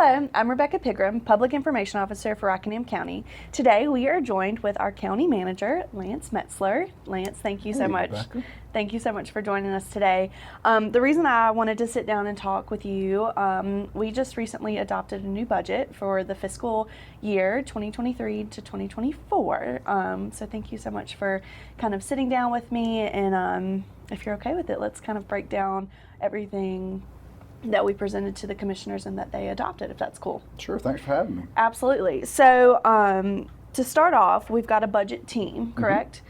Hello, I'm Rebecca Pigram, Public Information Officer for Rockingham County. Today we are joined with our County Manager, Lance Metzler. Lance, thank you so much. Rebecca. Thank you so much for joining us today. The reason I wanted to sit down and talk with you, we just recently adopted a new budget for the fiscal year 2023 to 2024. So thank you so much for kind of sitting down with me, and if you're okay with it, let's kind of break down everything that we presented to the commissioners and that they adopted, if that's cool. Sure, thanks for having me. Absolutely. So to start off, we've got a budget team, correct?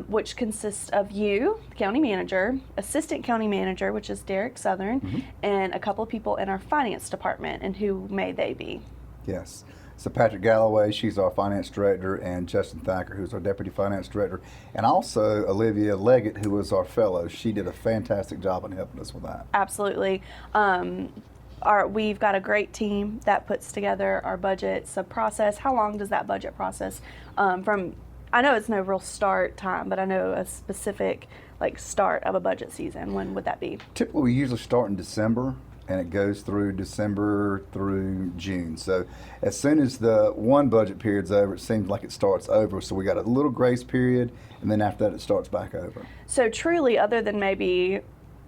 Which consists of you, the county manager, assistant county manager, which is Derek Southern, and a couple of people in our finance department. And who may they be? Yes. So Patrick Galloway, she's our finance director, and Justin Thacker, who's our deputy finance director, and also Olivia Leggett, who was our fellow. She did a fantastic job in helping us with that. Absolutely. We've got a great team that puts together our budget sub-process. How long does that budget process from, I know it's no real start time, but I know a specific start of a budget season. When would that be? Typically, we usually start in December, and it goes through December through June. So as soon as the one budget period's over, it seems like it starts over. So we got a little grace period, and then after that it starts back over. So truly, other than maybe,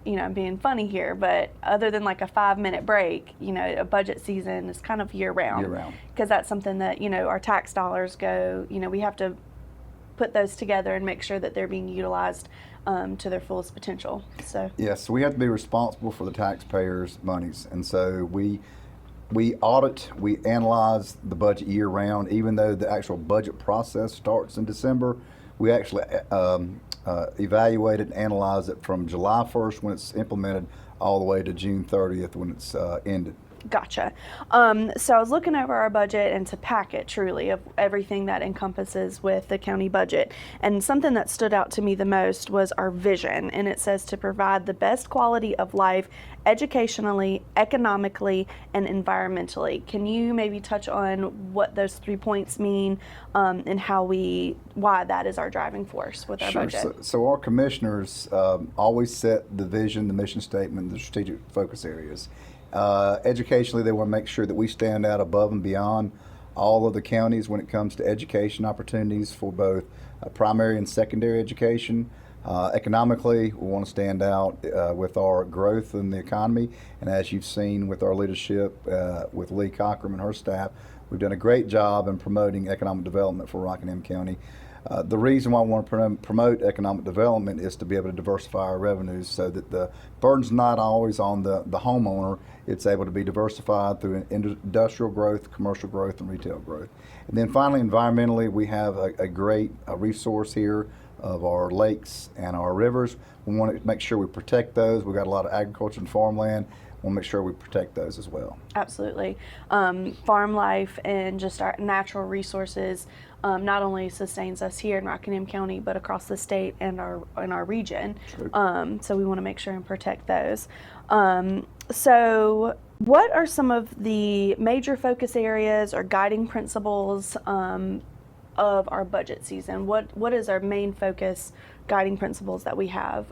I'm being funny here, but other than like a 5-minute break, a budget season is kind of year round. Year round. Because that's something that, our tax dollars go, we have to put those together and make sure that they're being utilized to their fullest potential. So yes, so we have to be responsible for the taxpayers' monies, and so we audit, we analyze the budget year round. Even though the actual budget process starts in December, we actually evaluate it and analyze it from July 1st when it's implemented all the way to June 30th when it's ended. Gotcha. So I was looking over our budget and to pack it truly of everything that encompasses with the county budget. And something that stood out to me the most was our vision. And it says to provide the best quality of life educationally, economically, and environmentally. Can you maybe touch on what those 3 points mean and why that is our driving force with our budget? So our commissioners always set the vision, the mission statement, the strategic focus areas. Educationally, they want to make sure that we stand out above and beyond all of the counties when it comes to education opportunities for both primary and secondary education. Economically, we want to stand out with our growth in the economy, and as you've seen with our leadership with Lee Cochran and her staff, we've done a great job in promoting economic development for Rockingham County. The reason why I want to promote economic development is to be able to diversify our revenues so that the burden's not always on the homeowner. It's able to be diversified through industrial growth, commercial growth, and retail growth. And then finally, environmentally, we have a great resource here of our lakes and our rivers. We want to make sure we protect those. We've got a lot of agriculture and farmland. We want to make sure we protect those as well. Absolutely. Farm life and just our natural resources not only sustains us here in Rockingham County, but across the state and our region. So we want to make sure and protect those. So what are some of the major focus areas or guiding principles of our budget season? What is our main focus guiding principles that we have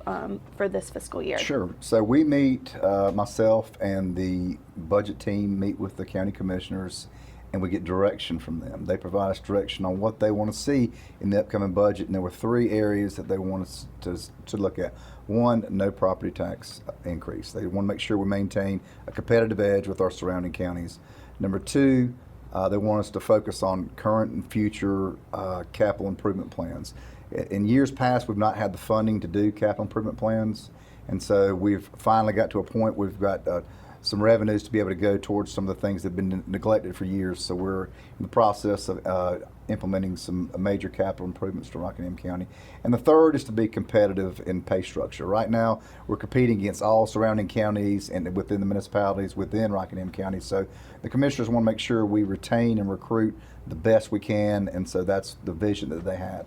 for this fiscal year? Sure. So we meet, myself and the budget team meet with the county commissioners, and we get direction from them. They provide us direction on what they want to see in the upcoming budget, and there were 3 areas that they want us to look at. 1, no property tax increase. They want to make sure we maintain a competitive edge with our surrounding counties. Number 2, they want us to focus on current and future capital improvement plans. In years past, we've not had the funding to do capital improvement plans, and so we've finally got to a point where we've got some revenues to be able to go towards some of the things that have been neglected for years. So we're in the process of implementing some major capital improvements to Rockingham County. And the third is to be competitive in pay structure. Right now, we're competing against all surrounding counties and within the municipalities within Rockingham County. So the commissioners want to make sure we retain and recruit the best we can, and so that's the vision that they had.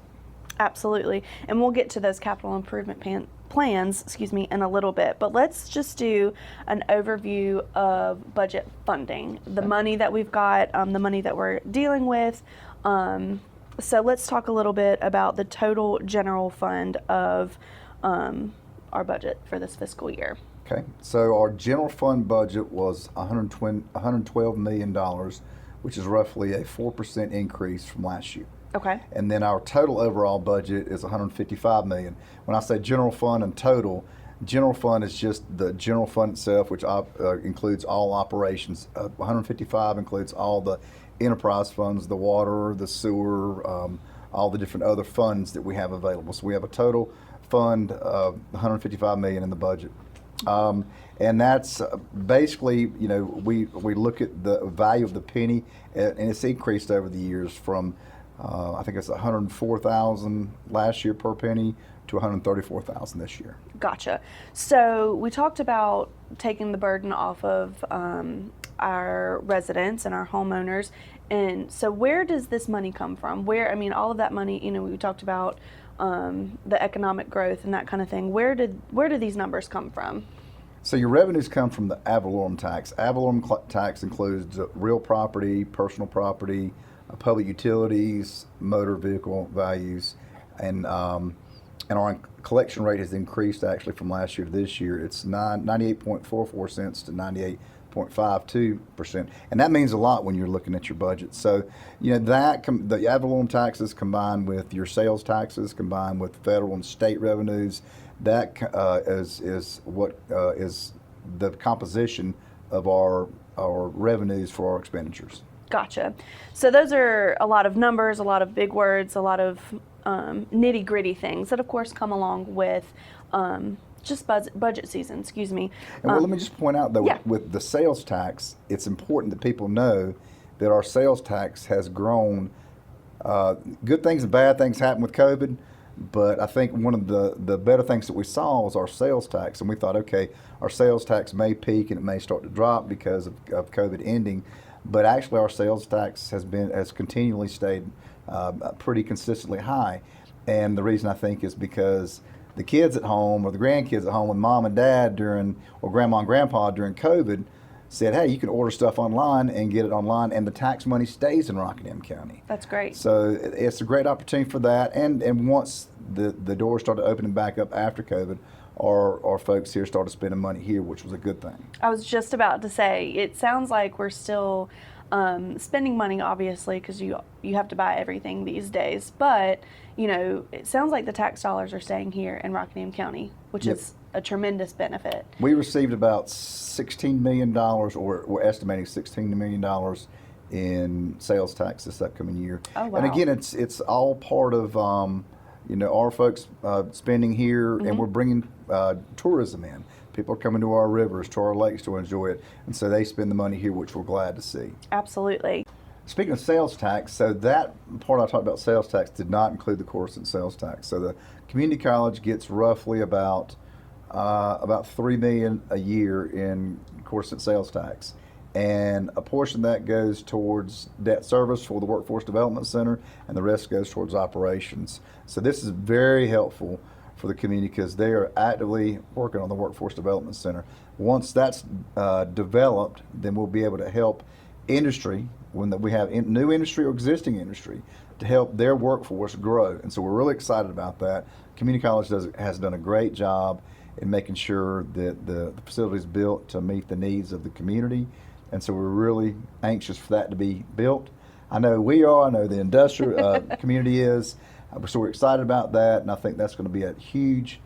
Absolutely. And we'll get to those capital improvement plans, in a little bit. But let's just do an overview of budget funding, the money that we've got, the money that we're dealing with. So let's talk a little bit about the total general fund of our budget for this fiscal year. Okay, so our general fund budget was $112 million, which is roughly a 4% increase from last year. Okay. And then our total overall budget is $155 million. When I say general fund and total, general fund is just the general fund itself, which includes all operations. 155 includes all the enterprise funds, the water, the sewer, all the different other funds that we have available. So we have a total fund of $155 million in the budget. And that's basically, we look at the value of the penny, and it's increased over the years from, I think it's $104,000 last year per penny to $134,000 this year. Gotcha. So we talked about taking the burden off of our residents and our homeowners. And so where does this money come from? All of that money, we talked about the economic growth and that kind of thing. Where do these numbers come from? So your revenues come from the ad valorem tax. Ad valorem tax includes real property, personal property, public utilities, motor vehicle values, and our collection rate has increased actually from last year to this year. It's 98.44 cents to 98.52%, and that means a lot when you're looking at your budget. So, the ad valorem taxes combined with your sales taxes, combined with federal and state revenues, that is what is the composition of our revenues for our expenditures. Gotcha. So those are a lot of numbers, a lot of big words, a lot of nitty-gritty things that, of course, come along with just budget season. Excuse me. And let me just point out, though, yeah. with the sales tax, it's important that people know that our sales tax has grown. Good things and bad things happen with COVID, but I think one of the better things that we saw was our sales tax, and we thought, okay, our sales tax may peak and it may start to drop because of COVID ending. But actually, our sales tax has continually stayed pretty consistently high, and the reason I think is because the kids at home or the grandkids at home with mom and dad or grandma and grandpa during COVID said, hey, you can order stuff online and get it online, and the tax money stays in Rockingham County. That's great. So it's a great opportunity for that, and once the doors started opening back up after COVID, our folks here started spending money here, which was a good thing. I was just about to say, it sounds like we're still spending money, obviously, because you have to buy everything these days. But, it sounds like the tax dollars are staying here in Rockingham County, which Yep. is a tremendous benefit. We received about $16 million, or we're estimating $16 million in sales tax this upcoming year. Oh, wow. And again, it's all part of our folks spending here, Mm-hmm. and we're bringing tourism in. People are coming to our rivers, to our lakes to enjoy it, and so they spend the money here, which we're glad to see. Absolutely. Speaking of sales tax, so that part I talked about, sales tax, did not include the Coruscant sales tax. So the community college gets roughly about $3 million a year in Coruscant sales tax, and a portion of that goes towards debt service for the Workforce Development Center, and the rest goes towards operations. So this is very helpful for the community because they are actively working on the Workforce Development Center. Once that's developed, then we'll be able to help industry, when we have new industry or existing industry, to help their workforce grow. And so we're really excited about that. Community College has done a great job in making sure that the facility is built to meet the needs of the community. And so we're really anxious for that to be built. I know we are, I know the industrial community is. So we're excited about that, and I think that's going to be a huge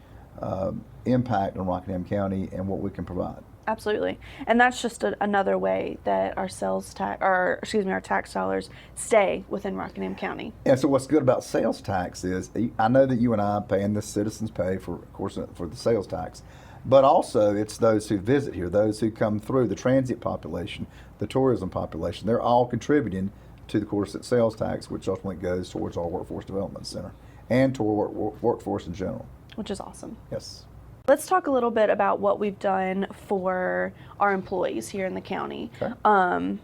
impact on Rockingham County and what we can provide. Absolutely. And that's just another way that our our tax dollars stay within Rockingham County. And so what's good about sales tax is, I know that you and I pay, and the citizens pay for, of course, for the sales tax, but also it's those who visit here, those who come through, the transient population, the tourism population, they're all contributing to the Coruscant sales tax, which ultimately goes towards our Workforce Development Center and to our workforce in general. Which is awesome. Yes. Let's talk a little bit about what we've done for our employees here in the county. Okay.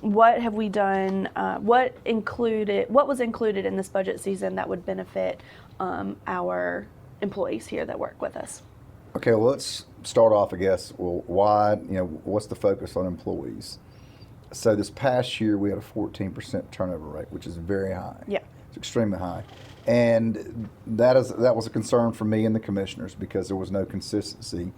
What have we done? What was included in this budget season that would benefit our employees here that work with us? Okay, well, let's start off, I guess. Well, why? What's the focus on employees? So this past year, we had a 14% turnover rate, which is very high. Yeah. It's extremely high. And that was a concern for me and the commissioners because there was no consistency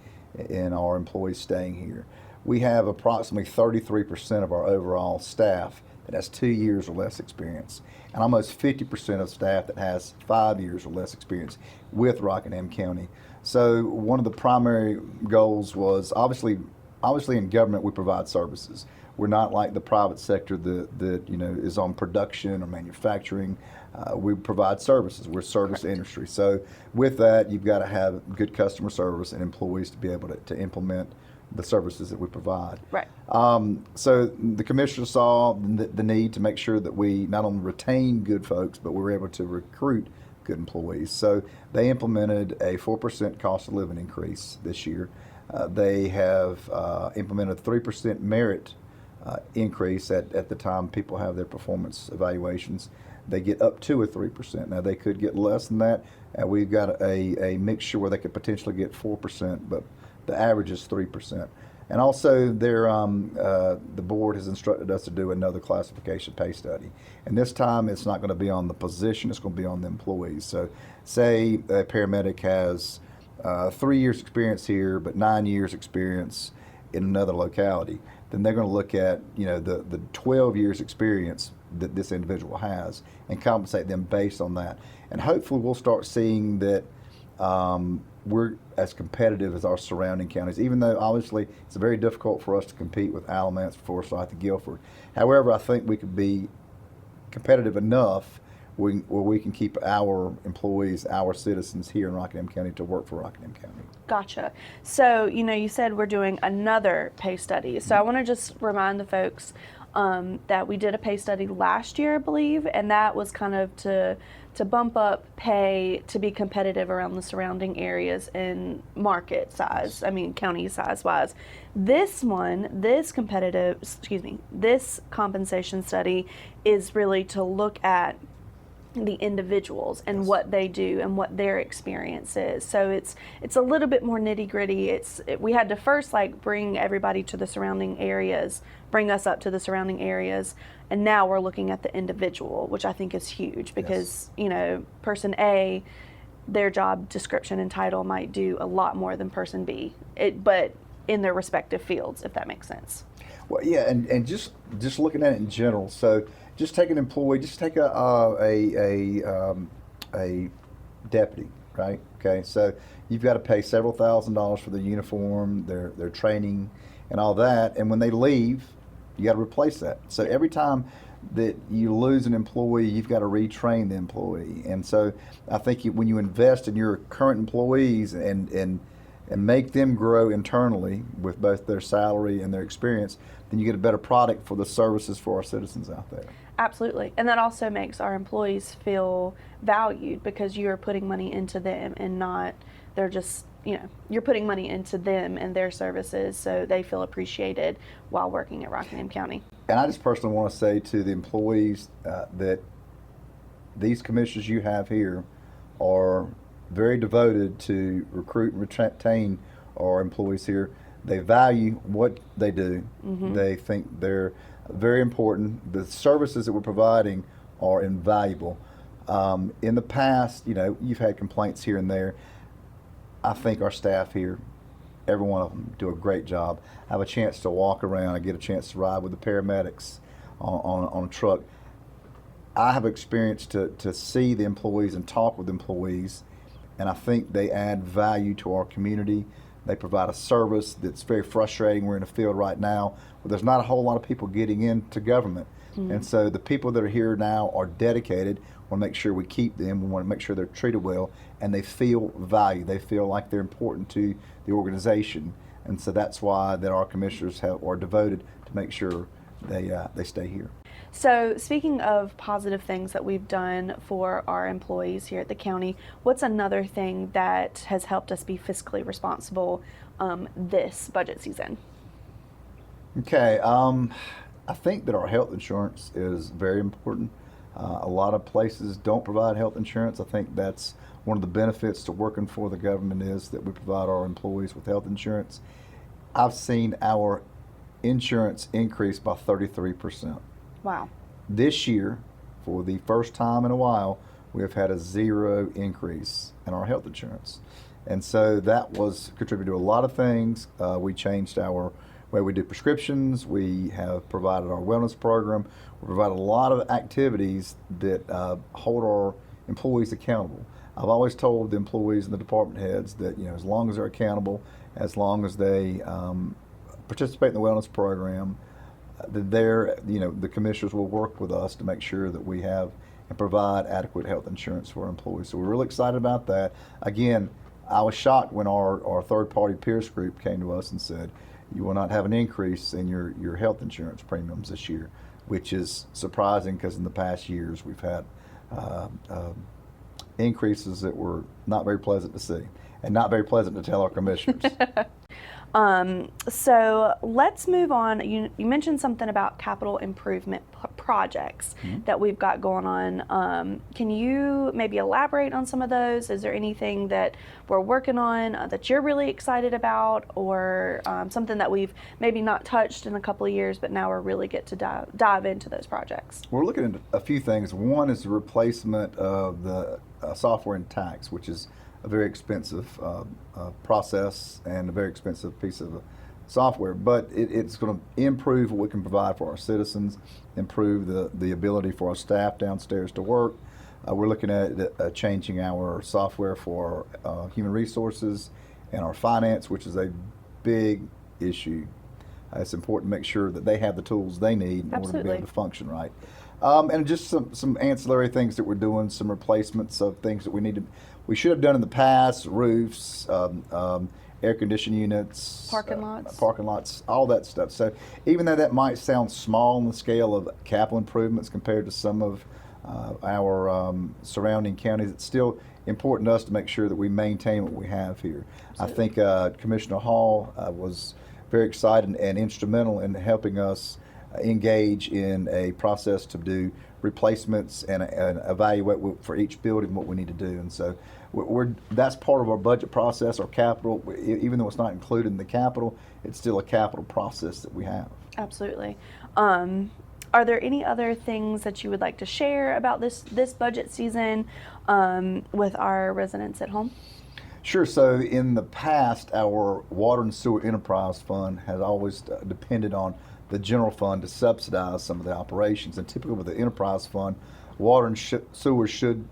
in our employees staying here. We have approximately 33% of our overall staff that has 2 years or less experience, and almost 50% of staff that has 5 years or less experience with Rockingham County. So one of the primary goals was obviously in government we provide services. We're not like the private sector that is on production or manufacturing. We provide services. We're a service Correct. industry. So with that, you've got to have good customer service and employees to be able to implement the services that we provide. Right. So the commissioner saw the need to make sure that we not only retain good folks, but we were able to recruit good employees. So they implemented a 4% cost of living increase this year. They have implemented a 3% merit increase at the time people have their performance evaluations. They get up to a 3%. Now they could get less than that. We've got a mixture where they could potentially get 4%, but the average is 3%. And also, the board has instructed us to do another classification pay study. And this time, it's not going to be on the position; it's going to be on the employees. So, say a paramedic has 3 years experience here, but 9 years experience in another locality. Then they're going to look at the 12 years experience that this individual has and compensate them based on that. And hopefully, we'll start seeing that. We're as competitive as our surrounding counties, even though obviously it's very difficult for us to compete with Alamance, Forsyth, and Guilford. However, I think we could be competitive enough where we can keep our employees, our citizens here in Rockingham County to work for Rockingham County. Gotcha. So, you said we're doing another pay study. So I want to just remind the folks that we did a pay study last year, I believe, and that was kind of to bump up pay to be competitive around the surrounding areas in market size, county size wise. This compensation study is really to look at the individuals and what they do and what their experience is. So it's a little bit more nitty gritty. We had to first bring everybody to the surrounding areas, bring us up to the surrounding areas, and now we're looking at the individual, which I think is huge because person A, their job description and title might do a lot more than person B, but in their respective fields, if that makes sense. Well, yeah, and just looking at it in general. So just take an employee, just take a deputy, right? Okay, so you've got to pay several $1,000s for their uniform, their training, and all that. And when they leave, you got to replace that. So every time that you lose an employee, you've got to retrain the employee. And so I think when you invest in your current employees and make them grow internally with both their salary and their experience, then you get a better product for the services for our citizens out there. Absolutely. And that also makes our employees feel valued because you're putting money into them and not, they're just, you're putting money into them and their services so they feel appreciated while working at Rockingham County. And I just personally want to say to the employees that these commissioners you have here are very devoted to recruit and retain our employees here. They value what they do. Mm-hmm. They think they're very important. The services that we're providing are invaluable. In the past, you've had complaints here and there. I think our staff here, every one of them, do a great job. I have a chance to walk around. I get a chance to ride with the paramedics on a truck. I have experience to see the employees and talk with employees, and I think they add value to our community. They provide a service that's very frustrating. We're in a field right now where there's not a whole lot of people getting into government. Mm-hmm. And so the people that are here now are dedicated. We want to make sure we keep them. We want to make sure they're treated well, and they feel valued. They feel like they're important to the organization. And so that's why that our commissioners are devoted to make sure they stay here. So speaking of positive things that we've done for our employees here at the county, what's another thing that has helped us be fiscally responsible this budget season? Okay, I think that our health insurance is very important. A lot of places don't provide health insurance. I think that's one of the benefits to working for the government is that we provide our employees with health insurance. I've seen our insurance increase by 33%. Wow. This year, for the first time in a while, we have had a 0 increase in our health insurance. And so that was contributed to a lot of things. We changed our way we do prescriptions. We have provided our wellness program. We provided a lot of activities that hold our employees accountable. I've always told the employees and the department heads that, as long as they're accountable, as long as they participate in the wellness program, that the commissioners will work with us to make sure that we have and provide adequate health insurance for our employees. So we're really excited about that. Again, I was shocked when our third-party peers group came to us and said, you will not have an increase in your health insurance premiums this year, which is surprising because in the past years we've had increases that were not very pleasant to see and not very pleasant to tell our commissioners. So let's move on. You mentioned something about capital improvement projects that we've got going on. Can you maybe elaborate on some of those? Is there anything that we're working on that you're really excited about, or something that we've maybe not touched in a couple of years, but now we're really get to dive into those projects? We're looking at a few things. One is the replacement of the software and tax, which is a very expensive process and a very expensive piece of software, but it's going to improve what we can provide for our citizens, improve the ability for our staff downstairs to work. We're looking at changing our software for human resources and our finance, which is a big issue. It's important to make sure that they have the tools they need in order to be able to function right. And just some ancillary things that we're doing, some replacements of things that we should have done in the past, roofs, air conditioning units, parking lots, all that stuff. So even though that might sound small on the scale of capital improvements compared to some of our surrounding counties, it's still important to us to make sure that we maintain what we have here. Absolutely. I think Commissioner Hall was very excited and instrumental in helping us engage in a process to do replacements and evaluate for each building what we need to do. And so that's part of our budget process, our capital. Even though it's not included in the capital, it's still a capital process that we have. Absolutely. Are there any other things that you would like to share about this budget season with our residents at home? Sure. So in the past, our water and sewer enterprise fund has always depended on the general fund to subsidize some of the operations. And typically with the enterprise fund, water and sewer should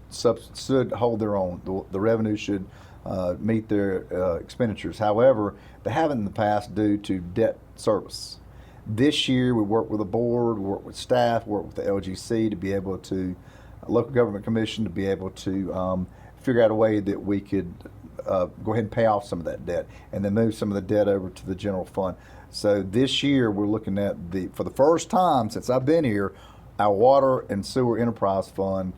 hold their own. The revenue should meet their expenditures. However, they haven't in the past due to debt service. This year, we worked with the board, we worked with staff, worked with the LGC to be able to, local government commission, to be able to figure out a way that we could go ahead and pay off some of that debt and then move some of the debt over to the general fund. So this year we're looking at for the first time since I've been here, our water and sewer enterprise fund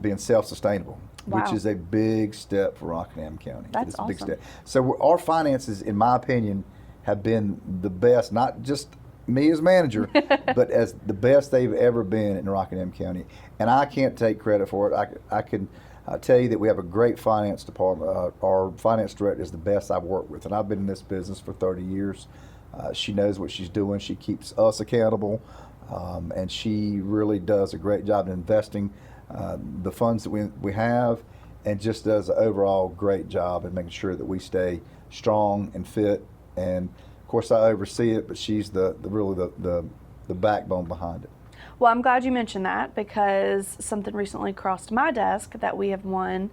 being self-sustainable, wow, which is a big step for Rockingham County. That's it's a awesome. big step. So our finances, in my opinion, have been the best, not just me as manager, but as the best they've ever been in Rockingham County. And I can't take credit for it. I can tell you that we have a great finance department. Our finance director is the best I've worked with, and I've been in this business for 30 years. She knows what she's doing. She keeps us accountable, and she really does a great job in investing the funds that we have, and just does an overall great job in making sure that we stay strong and fit. And of course, I oversee it, but she's really the backbone behind it. Well, I'm glad you mentioned that, because something recently crossed my desk that we have won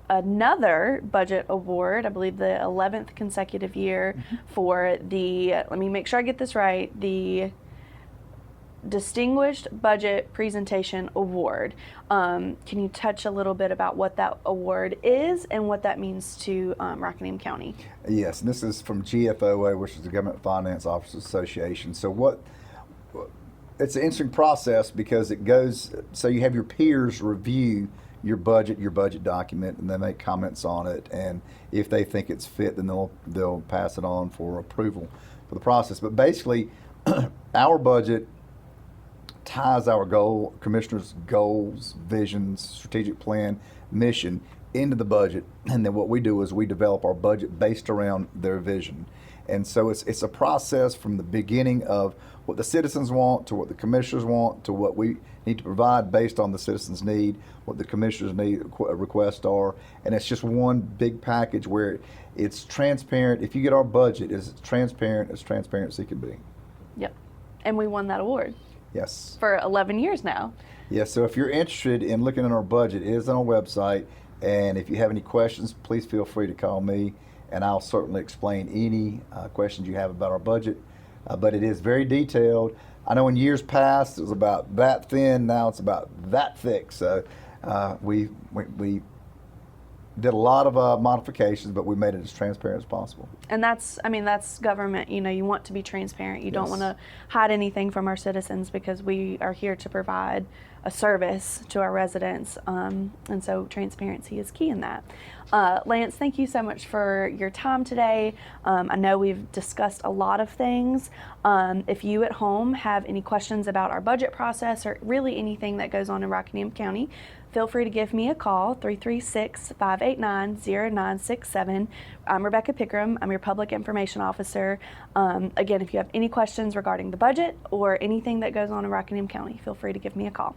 another budget award, I believe the 11th consecutive year, for the, let me make sure I get this right, the Distinguished Budget Presentation Award. Can you touch a little bit about what that award is and what that means to Rockingham County? Yes, and this is from GFOA, which is the Government Finance Officers Association. So it's an interesting process because it goes, so you have your peers review your budget document, and they make comments on it, and if they think it's fit, then they'll pass it on for approval for the process. But basically, our budget ties our commissioners' goals, visions, strategic plan, mission into the budget, and then what we do is we develop our budget based around their vision. And so it's a process from the beginning of what the citizens want to what the commissioners want to what we need to provide based on the citizens' need, what the commissioners' need requests are, and it's just one big package where it's transparent. If you get our budget, it's transparent as transparency can be. Yep. And we won that award Yes. for 11 years now. Yes. So if you're interested in looking at our budget, it is on our website. And if you have any questions, please feel free to call me, and I'll certainly explain any questions you have about our budget. But it is very detailed. I know in years past it was about that thin. Now it's about that thick. So we did a lot of modifications, but we made it as transparent as possible. And that's government. You want to be transparent. You don't Yes. want to hide anything from our citizens because we are here to provide a service to our residents. And so transparency is key in that. Lance, thank you so much for your time today. I know we've discussed a lot of things. If you at home have any questions about our budget process or really anything that goes on in Rockingham County, feel free to give me a call, 336-589-0967. I'm Rebecca Pickram. I'm your Public Information Officer. Again, if you have any questions regarding the budget or anything that goes on in Rockingham County, feel free to give me a call.